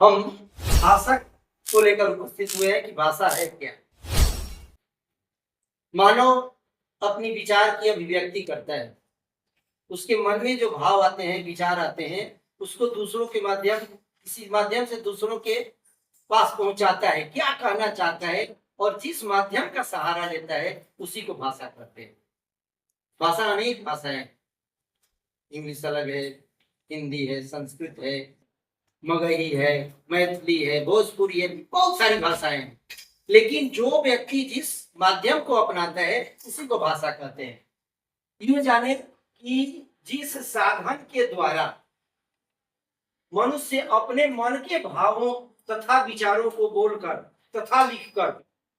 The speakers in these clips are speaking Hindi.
हम भाषा को लेकर उपस्थित हुए हैं कि भाषा है क्या। मानव अपनी विचार की अभिव्यक्ति करता है, उसके मन में जो भाव आते हैं, विचार आते हैं, उसको दूसरों के माध्यम किसी माध्यम से दूसरों के पास पहुंचाता है, क्या कहना चाहता है, और जिस माध्यम का सहारा लेता है उसी को भाषा कहते हैं। भाषा अनेक भाषाएं हैं, इंग्लिश अलग है, हिंदी है, संस्कृत है, मगही है, मैथिली है, भोजपुरी है, बहुत सारी भाषाएं हैं। लेकिन जो व्यक्ति जिस माध्यम को अपनाता है उसी को भाषा कहते हैं। ये जाने कि जिस साधन के द्वारा मनुष्य अपने मन के भावों तथा विचारों को बोलकर तथा लिखकर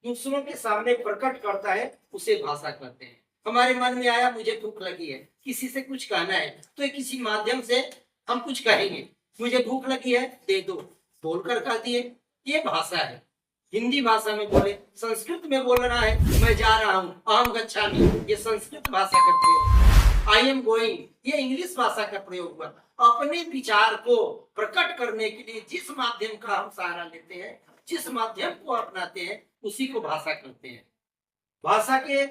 दूसरों के सामने प्रकट करता है उसे भाषा कहते हैं। हमारे मन में आया मुझे भूख लगी है, किसी से कुछ कहना है, तो किसी माध्यम से हम कुछ कहेंगे, मुझे भूख लगी है दे दो, बोलकर कह दिए, ये भाषा है। हिंदी भाषा में बोले, संस्कृत में बोलना है मैं जा रहा हूँ, अहम गच्छामि, ये संस्कृत भाषा का प्रयोग। आई एम गोइंग, ये इंग्लिश भाषा का प्रयोग हुआ। अपने विचार को प्रकट करने के लिए जिस माध्यम का हम सहारा लेते हैं, जिस माध्यम को अपनाते हैं उसी को भाषा कहते हैं। भाषा के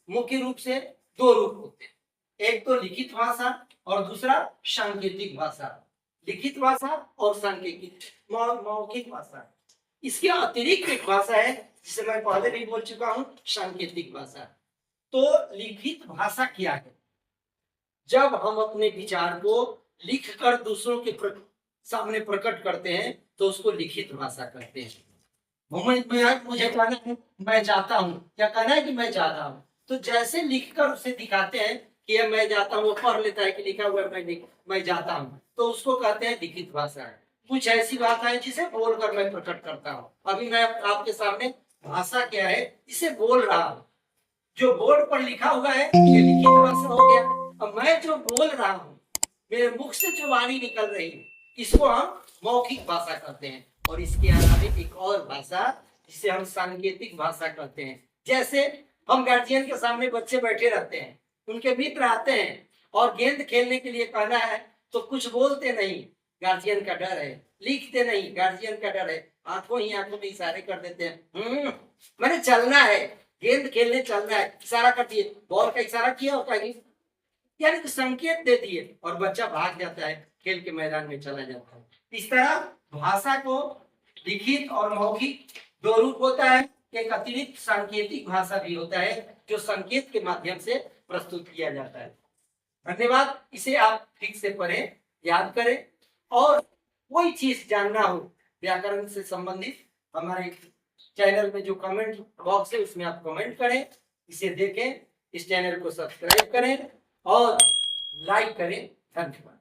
मुख्य रूप से दो रूप होते हैं, एक तो लिखित भाषा और दूसरा सांकेतिक भाषा। लिखित भाषा और सांकेतिक मौखिक भाषा। इसके अतिरिक्त एक भाषा है जिसे मैं पहले भी बोल चुका हूं, सांकेतिक भाषा। तो लिखित भाषा क्या है? जब हम अपने विचार को लिखकर दूसरों के सामने प्रकट करते हैं तो उसको लिखित भाषा कहते हैं। मुझे कहना है मैं जाता हूँ, क्या कहना है कि मैं जाता हूँ, तो जैसे लिखकर उसे दिखाते हैं कि मैं जाता हूँ, वो पढ़ लेता है कि लिखा हुआ है मैं जाता हूँ, तो उसको कहते हैं लिखित भाषा है। कुछ ऐसी बात है जिसे बोलकर मैं प्रकट करता हूँ। अभी मैं आपके सामने भाषा क्या है इसे बोल रहा हूँ, जो बोर्ड पर लिखा हुआ है ये लिखित भाषा हो गया। अब मैं जो बोल रहा हूँ, मेरे मुख से जो वाणी निकल रही है, इसको हम मौखिक भाषा कहते हैं। और इसके अलावा एक और भाषा जिसे हम सांकेतिक भाषा कहते हैं। जैसे हम गार्जियन के सामने बच्चे बैठे रहते हैं, उनके मित्र आते हैं और गेंद खेलने के लिए कहना है तो कुछ बोलते नहीं, गार्जियन का डर है, लिखते नहीं, गार्जियन का डर है, आंखों में इशारे कर देते हैं, मैंने चलना है, गेंद खेलने चलना है, इशारा कर दिए, बॉल का इशारा किया होता है, यानी कि संकेत दे दिए और बच्चा भाग जाता है, खेल के मैदान में चला जाता है। इस तरह भाषा को लिखित और मौखिक दो रूप होता है। एक अतिरिक्त सांकेतिक भाषा भी होता है जो संकेत के माध्यम से प्रस्तुत किया जाता है। धन्यवाद। इसे आप ठीक से पढ़ें, याद करें, और कोई चीज जानना हो व्याकरण से संबंधित हमारे चैनल में जो कमेंट बॉक्स है उसमें आप कमेंट करें, इसे देखें, इस चैनल को सब्सक्राइब करें और लाइक करें। धन्यवाद।